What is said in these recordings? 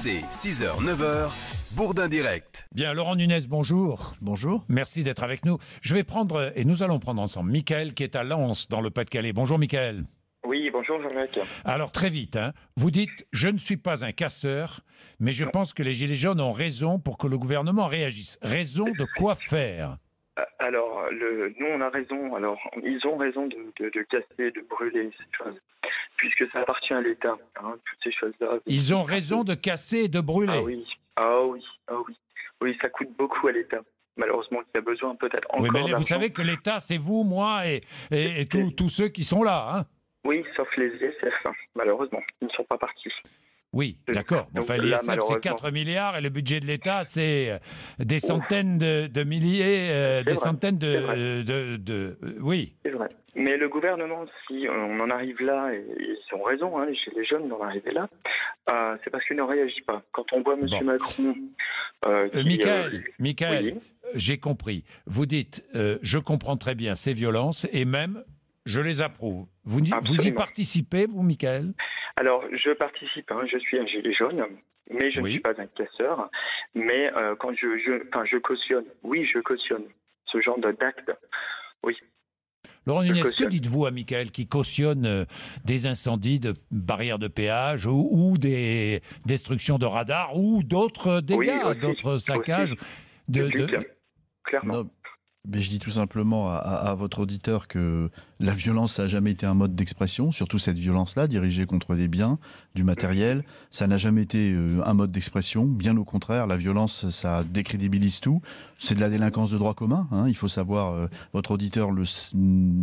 C'est 6h, 9h, Bourdin Direct. Bien, Laurent Nunez, bonjour. Bonjour. Merci d'être avec nous. Nous allons prendre ensemble Mickaël qui est à Lens, dans le Pas-de-Calais. Bonjour Mickaël. Oui, bonjour Jean-Jacques. Alors très vite, vous dites « Je ne suis pas un casseur, mais je pense que les Gilets jaunes ont raison pour que le gouvernement réagisse ». Raison de quoi faire ? Alors, nous on a raison, alors ils ont raison de casser, de brûler ces choses, puisque ça appartient à l'État, toutes ces choses-là. Ils ont raison de casser et de brûler. Ah oui. Oui, ça coûte beaucoup à l'État. Malheureusement, il y a besoin peut-être encore mais d'argent. vous savez que l'État, c'est vous, moi et tous ceux qui sont là. Oui, sauf les ISF, malheureusement, ils ne sont pas partis. Oui, d'accord. Enfin, l'ISF, c'est 4 milliards et le budget de l'État, c'est des centaines de milliers, centaines oui. C'est vrai. Mais le gouvernement, si on en arrive là, et ils ont raison, chez les jeunes d'en arriver là, c'est parce qu'il ne réagit pas. Quand on voit M. Macron... Mickaël, oui. J'ai compris. Vous dites, je comprends très bien ces violences et même, je les approuve. Vous y participez, vous, Mickaël ? Alors, je participe, je suis un gilet jaune, mais je ne suis pas un casseur. Mais quand je cautionne, je cautionne ce genre d'acte, oui. Laurent Nunez, que dites-vous à Mickaël qui cautionne des incendies de barrières de péage ou des destructions de radars ou d'autres dégâts, d'autres saccages Clairement. Non, mais je dis tout simplement à votre auditeur que la violence, ça n'a jamais été un mode d'expression, surtout cette violence-là, dirigée contre des biens, du matériel. Ça n'a jamais été un mode d'expression. Bien au contraire, la violence, ça décrédibilise tout. C'est de la délinquance de droit commun. Il faut savoir, votre auditeur,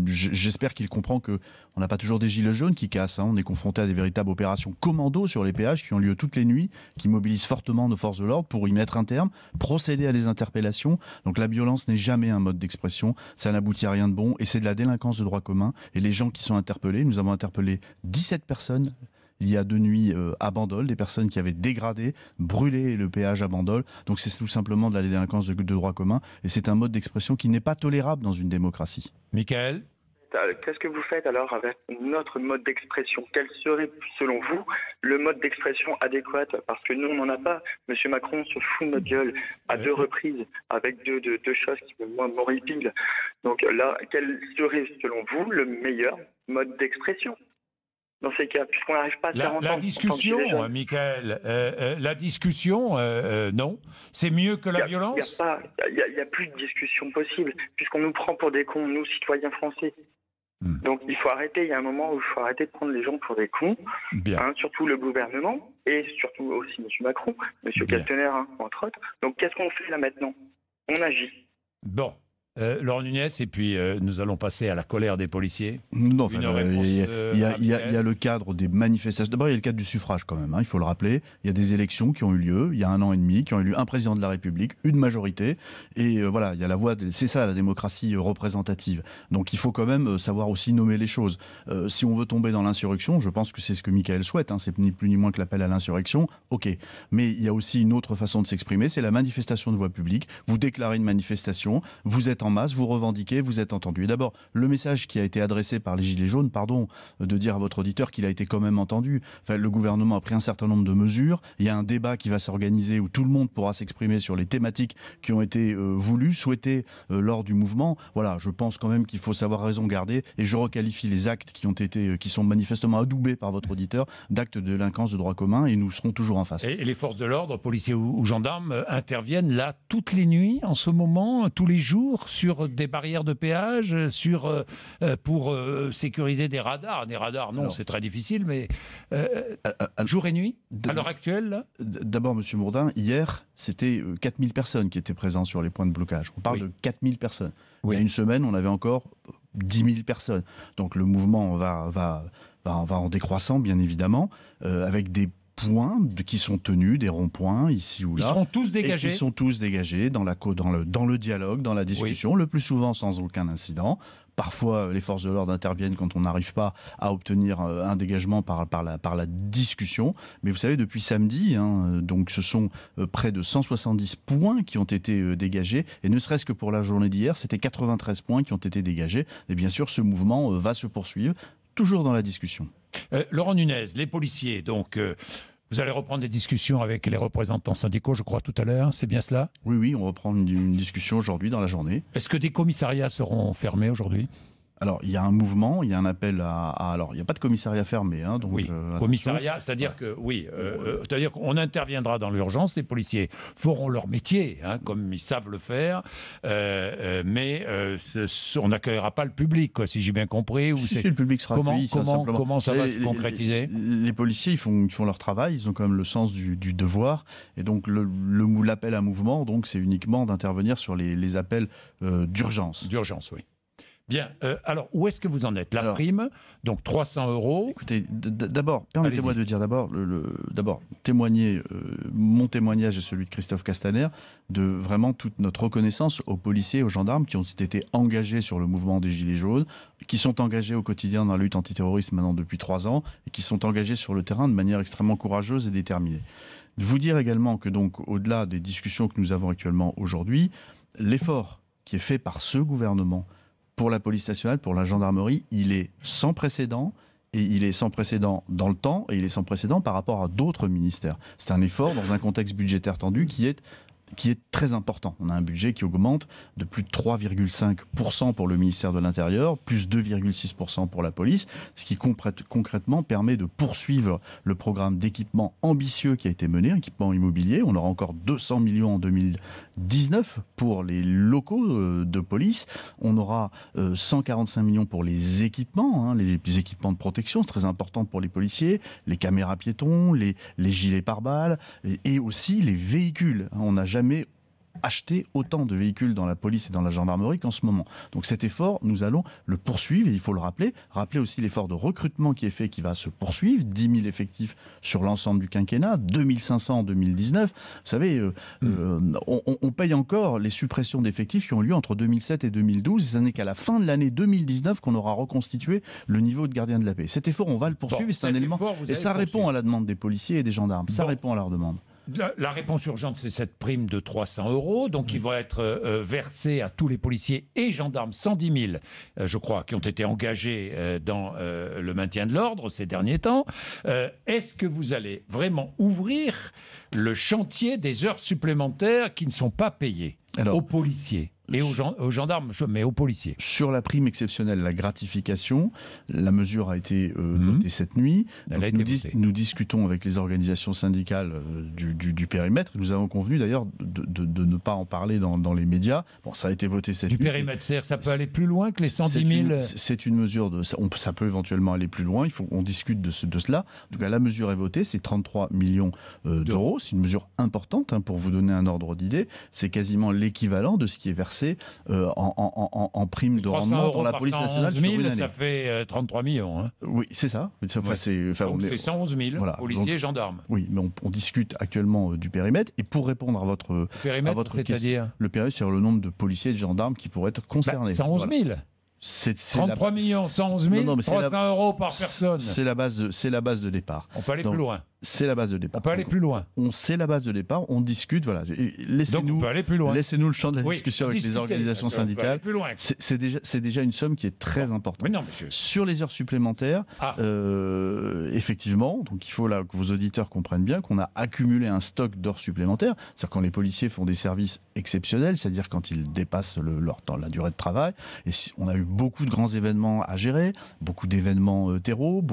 j'espère qu'il comprend que on n'a pas toujours des gilets jaunes qui cassent. On est confronté à des véritables opérations commando sur les péages qui ont lieu toutes les nuits, qui mobilisent fortement nos forces de l'ordre pour y mettre un terme, procéder à des interpellations. Donc la violence n'est jamais un mode d'expression. Ça n'aboutit à rien de bon et c'est de la délinquance de droit commun. Et les gens qui sont interpellés, nous avons interpellé 17 personnes il y a 2 nuits à Bandol, des personnes qui avaient dégradé, brûlé le péage à Bandol. Donc c'est tout simplement de la délinquance de droit commun et c'est un mode d'expression qui n'est pas tolérable dans une démocratie. Mickaël ? Qu'est-ce que vous faites alors avec notre mode d'expression ? Quel serait, selon vous, le mode d'expression adéquat ? Parce que nous, on n'en a pas. Monsieur Macron se fout de notre gueule à 2 reprises avec deux choses qui m'horripilent. Donc là, quel serait, selon vous, le meilleur mode d'expression ? Dans ces cas, puisqu'on n'arrive pas à se faire entendre. La discussion, Mickaël, non. C'est mieux que la violence ? Il n'y a plus de discussion possible, puisqu'on nous prend pour des cons, nous, citoyens français. Donc il faut arrêter, il y a un moment où il faut arrêter de prendre les gens pour des cons, surtout le gouvernement, et surtout aussi M. Macron, M. Castaner, entre autres. Donc qu'est-ce qu'on fait là maintenant ? On agit. Bon. Laurent Nunez, et puis nous allons passer à la colère des policiers. Non, il y a le cadre des manifestations. D'abord, il y a le cadre du suffrage quand même, il faut le rappeler. Il y a des élections qui ont eu lieu, il y a 1 an et demi, qui ont élu un président de la République, une majorité. Et voilà, il y a la voix, c'est ça la démocratie représentative. Donc il faut quand même savoir aussi nommer les choses. Si on veut tomber dans l'insurrection, je pense que c'est ce que Mickaël souhaite, c'est ni plus ni moins que l'appel à l'insurrection, ok. Mais il y a aussi une autre façon de s'exprimer, c'est la manifestation de voie publique. Vous déclarez une manifestation, vous êtes en masse, vous revendiquez, vous êtes entendu. Et d'abord, le message qui a été adressé par les Gilets jaunes, pardon de dire à votre auditeur qu'il a été quand même entendu. Enfin, le gouvernement a pris un certain nombre de mesures. Il y a un débat qui va s'organiser où tout le monde pourra s'exprimer sur les thématiques qui ont été voulues, souhaitées lors du mouvement. Voilà, je pense quand même qu'il faut savoir raison garder et je requalifie les actes qui sont manifestement adoubés par votre auditeur d'actes de délinquance de droit commun et nous serons toujours en face. Et les forces de l'ordre, policiers ou gendarmes, interviennent là toutes les nuits, en ce moment, tous les jours, sur des barrières de péage, pour sécuriser des radars. Des radars, non, c'est très difficile, mais jour et nuit, à l'heure actuelle là. D'abord, Monsieur Bourdin, hier, c'était 4000 personnes qui étaient présentes sur les points de blocage. On parle de 4000 personnes. Il y a une semaine, on avait encore 10 000 personnes. Donc le mouvement va en décroissant, bien évidemment, avec des points qui sont tenus, des ronds-points ici ou là. Ils seront tous dégagés. Ils sont tous dégagés dans le dialogue, dans la discussion, le plus souvent sans aucun incident. Parfois, les forces de l'ordre interviennent quand on n'arrive pas à obtenir un dégagement par la discussion. Mais vous savez, depuis samedi, donc ce sont près de 170 points qui ont été dégagés. Et ne serait-ce que pour la journée d'hier, c'était 93 points qui ont été dégagés. Et bien sûr, ce mouvement va se poursuivre, toujours dans la discussion. Laurent Nunez, les policiers, donc... Vous allez reprendre des discussions avec les représentants syndicaux, je crois, tout à l'heure, c'est bien cela? Oui, on reprend une discussion aujourd'hui dans la journée. Est-ce que des commissariats seront fermés aujourd'hui? Alors, il y a un mouvement, il y a un appel alors, il n'y a pas de commissariat fermé. Donc, oui, commissariat, c'est-à-dire c'est-à-dire qu'on interviendra dans l'urgence, les policiers feront leur métier, comme ils savent le faire, mais on n'accueillera pas le public, quoi, si j'ai bien compris. Si, le public sera accueilli. Comment ça va se concrétiser? Les policiers, ils font leur travail, ils ont quand même le sens du devoir, et donc l'appel à mouvement, donc, c'est uniquement d'intervenir sur les appels d'urgence. D'urgence, oui. Bien, alors où est-ce que vous en êtes? La prime, donc 300 €. Écoutez, d'abord, permettez-moi de dire témoigner, mon témoignage et celui de Christophe Castaner, de vraiment toute notre reconnaissance aux policiers et aux gendarmes qui ont été engagés sur le mouvement des Gilets jaunes, qui sont engagés au quotidien dans la lutte antiterroriste maintenant depuis 3 ans, et qui sont engagés sur le terrain de manière extrêmement courageuse et déterminée. Vous dire également que donc, au-delà des discussions que nous avons actuellement aujourd'hui, l'effort qui est fait par ce gouvernement pour la police nationale, pour la gendarmerie, il est sans précédent, et il est sans précédent dans le temps, et il est sans précédent par rapport à d'autres ministères. C'est un effort dans un contexte budgétaire tendu qui est très important. On a un budget qui augmente de plus de 3,5% pour le ministère de l'Intérieur, plus 2,6% pour la police, ce qui concrètement permet de poursuivre le programme d'équipement ambitieux qui a été mené, équipement immobilier. On aura encore 200 millions en 2019 pour les locaux de police. On aura 145 millions pour les équipements, les équipements de protection, c'est très important pour les policiers, les caméras piétons, les gilets pare-balles et aussi les véhicules. On n'a jamais acheter autant de véhicules dans la police et dans la gendarmerie qu'en ce moment. Donc cet effort, nous allons le poursuivre, et il faut le rappeler. Rappeler aussi l'effort de recrutement qui est fait, qui va se poursuivre. 10 000 effectifs sur l'ensemble du quinquennat, 2 500 en 2019. Vous savez, on paye encore les suppressions d'effectifs qui ont lieu entre 2007 et 2012. Ce n'est qu'à la fin de l'année 2019 qu'on aura reconstitué le niveau de gardien de la paix. Cet effort, on va le poursuivre, et c'est un élément. Et ça répond à la demande des policiers et des gendarmes. Ça répond à leur demande. La réponse urgente, c'est cette prime de 300 €, donc qui va être versée à tous les policiers et gendarmes, 110 000, je crois, qui ont été engagés dans le maintien de l'ordre ces derniers temps. Est-ce que vous allez vraiment ouvrir le chantier des heures supplémentaires qui ne sont pas payées aux policiers et aux gendarmes, mais aux policiers? Sur la prime exceptionnelle, la gratification, la mesure a été votée cette nuit. Donc nous discutons avec les organisations syndicales du périmètre. Nous avons convenu d'ailleurs de ne pas en parler dans les médias. Bon, ça a été voté cette nuit. Du périmètre, c'est-à-dire ça peut aller plus loin que les 110 000 C'est une mesure ça peut éventuellement aller plus loin. On discute de cela. En tout cas, la mesure est votée. C'est 33 millions d'euros. C'est une mesure importante, pour vous donner un ordre d'idée. C'est quasiment l'équivalent de ce qui est versé en prime de rendement dans la police nationale sur une année. Ça fait 33 millions. Oui, c'est ça. Donc c'est 111 000 policiers et gendarmes. Oui, mais on discute actuellement du périmètre. Et pour répondre à votre c'est-à-dire le périmètre, c'est le nombre de policiers et de gendarmes qui pourraient être concernés. 111 000. 33 millions, 111 000, 300 € par personne. C'est la base de départ. On peut aller plus loin. C'est la base de départ. On peut aller plus loin. C'est la base de départ, on discute, voilà. Donc on peut aller plus loin. Laissez-nous le champ de la discussion avec les organisations syndicales. C'est déjà une somme qui est très importante. Mais non, monsieur. Sur les heures supplémentaires, effectivement, donc il faut là que vos auditeurs comprennent bien qu'on a accumulé un stock d'heures supplémentaires. C'est-à-dire quand les policiers font des services exceptionnels, c'est-à-dire quand ils dépassent leur temps, la durée de travail. Et on a eu beaucoup de grands événements à gérer, beaucoup d'événements terreau,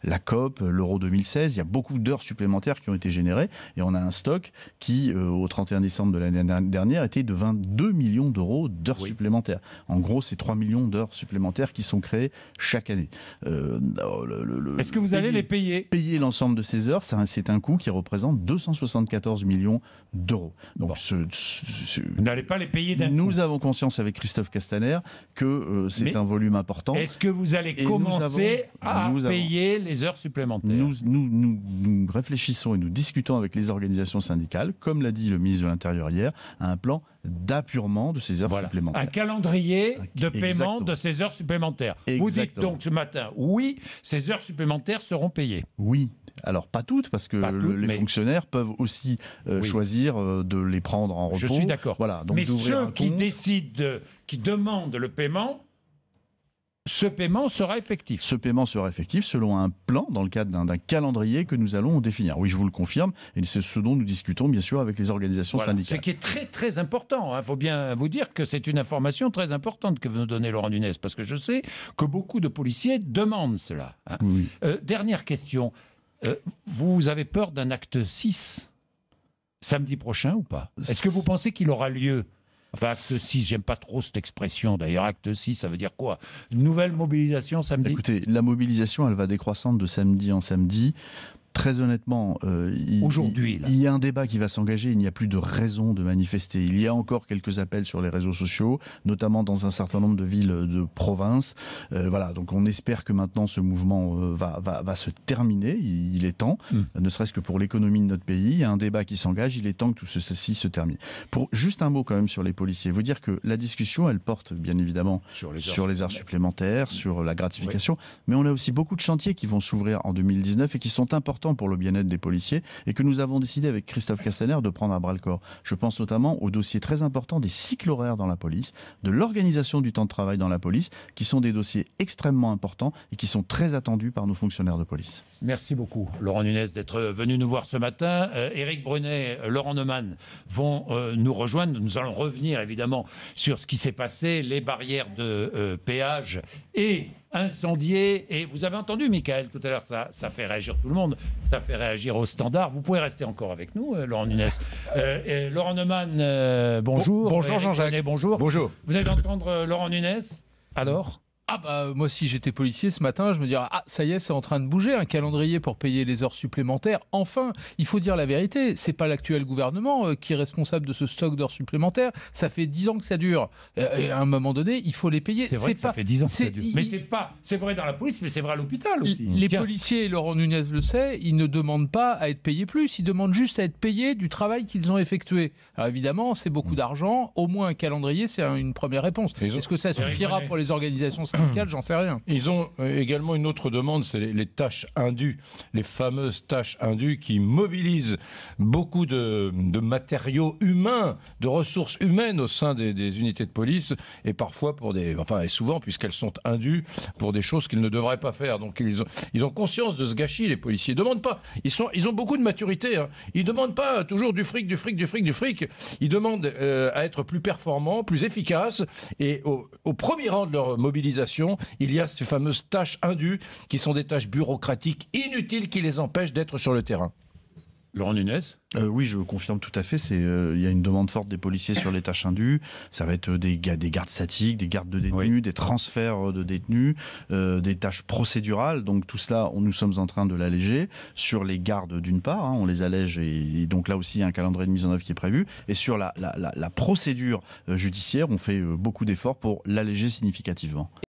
la COP, l'Euro 2016, il y a beaucoup d'heures supplémentaires qui ont été générées, et on a un stock qui, au 31 décembre de l'année dernière, était de 22 millions d'euros d'heures supplémentaires. En gros, c'est 3 millions d'heures supplémentaires qui sont créées chaque année. Est-ce que vous allez les payer? Payer l'ensemble de ces heures, c'est un coût qui représente 274 millions d'euros. Donc, vous n'allez pas les payer d'un coup. Nous avons conscience avec Christophe Castaner que c'est un volume important. Est-ce que vous allez commencer à payer les heures supplémentaires? Nous réfléchissons et nous discutons avec les organisations syndicales, comme l'a dit le ministre de l'Intérieur hier, à un plan d'apurement de ces heures supplémentaires. Un calendrier de paiement de ces heures supplémentaires. Vous dites donc ce matin, oui, ces heures supplémentaires seront payées. Oui. Alors, pas toutes, parce que les fonctionnaires peuvent aussi choisir de les prendre en repos. Je suis d'accord. Voilà, donc mais ceux qui décident, qui demandent le paiement, Ce paiement sera effectif. Ce paiement sera effectif selon un plan dans le cadre d'un calendrier que nous allons définir. Oui, je vous le confirme, et c'est ce dont nous discutons bien sûr avec les organisations syndicales. Ce qui est très très important. Il faut bien vous dire que c'est une information très importante que vous nous donnez, Laurent Nunez, parce que je sais que beaucoup de policiers demandent cela. Oui. Dernière question. Vous avez peur d'un acte 6 samedi prochain ou pas? Est-ce que vous pensez qu'il aura lieu? Enfin, acte 6, j'aime pas trop cette expression. D'ailleurs, acte 6, ça veut dire quoi? Une nouvelle mobilisation samedi? Écoutez, la mobilisation, elle va décroissante de samedi en samedi. Très honnêtement, aujourd'hui, il y a un débat qui va s'engager, il n'y a plus de raison de manifester. Il y a encore quelques appels sur les réseaux sociaux, notamment dans un certain nombre de villes de province. Voilà, donc on espère que maintenant ce mouvement va se terminer, il est temps, ne serait-ce que pour l'économie de notre pays. Il y a un débat qui s'engage, il est temps que tout ceci se termine. Juste un mot quand même sur les policiers, vous dire que la discussion, elle porte bien évidemment sur les heures supplémentaires, sur la gratification, mais on a aussi beaucoup de chantiers qui vont s'ouvrir en 2019 et qui sont importants pour le bien-être des policiers et que nous avons décidé avec Christophe Castaner de prendre à bras-le-corps. Je pense notamment au dossier très important des cycles horaires dans la police, de l'organisation du temps de travail dans la police, qui sont des dossiers extrêmement importants et qui sont très attendus par nos fonctionnaires de police. Merci beaucoup, Laurent Nunez, d'être venu nous voir ce matin. Éric Brunet, Laurent Neumann vont nous rejoindre. Nous allons revenir évidemment sur ce qui s'est passé, les barrières de péage et incendiées. Et vous avez entendu, Michael, tout à l'heure, ça fait réagir tout le monde. Ça fait réagir au standard. Vous pouvez rester encore avec nous, Laurent Nunez. Laurent Neumann, bonjour. Bonjour Jean-Jacques. Brunet, bonjour. Bonjour. Vous venez d'entendre Laurent Nunez. Alors ? Moi, si j'étais policier ce matin, je me dirais ça y est, c'est en train de bouger, un calendrier pour payer les heures supplémentaires. Enfin, il faut dire la vérité, c'est pas l'actuel gouvernement qui est responsable de ce stock d'heures supplémentaires. Ça fait 10 ans que ça dure. Et à un moment donné, il faut les payer. C'est vrai que ça fait 10 ans que ça dure. Mais c'est vrai dans la police, mais c'est vrai à l'hôpital aussi. Les policiers, Laurent Nunez le sait, ils ne demandent pas à être payés plus, ils demandent juste à être payés du travail qu'ils ont effectué. Alors évidemment, c'est beaucoup d'argent. Au moins un calendrier, c'est une première réponse. Est-ce que ça suffira pour les organisations syndicales? J'en sais rien. Ils ont également une autre demande, c'est les tâches indues, les fameuses tâches indues qui mobilisent beaucoup de matériaux humains, de ressources humaines au sein des unités de police, et parfois et souvent puisqu'elles sont indues pour des choses qu'ils ne devraient pas faire. Donc ils ont conscience de ce gâchis, les policiers. Ils demandent pas, ils ont beaucoup de maturité. Hein. Ils demandent pas toujours du fric. Ils demandent à être plus performants, plus efficaces, et au premier rang de leur mobilisation, il y a ces fameuses tâches indues qui sont des tâches bureaucratiques inutiles qui les empêchent d'être sur le terrain. Laurent Nunez? Oui, je confirme tout à fait. Il y a une demande forte des policiers sur les tâches indues. Ça va être des gardes statiques, des gardes de détenus, des transferts de détenus, des tâches procédurales. Donc tout cela, nous sommes en train de l'alléger. Sur les gardes, d'une part, on les allège et donc là aussi, il y a un calendrier de mise en œuvre qui est prévu. Et sur la procédure judiciaire, on fait beaucoup d'efforts pour l'alléger significativement.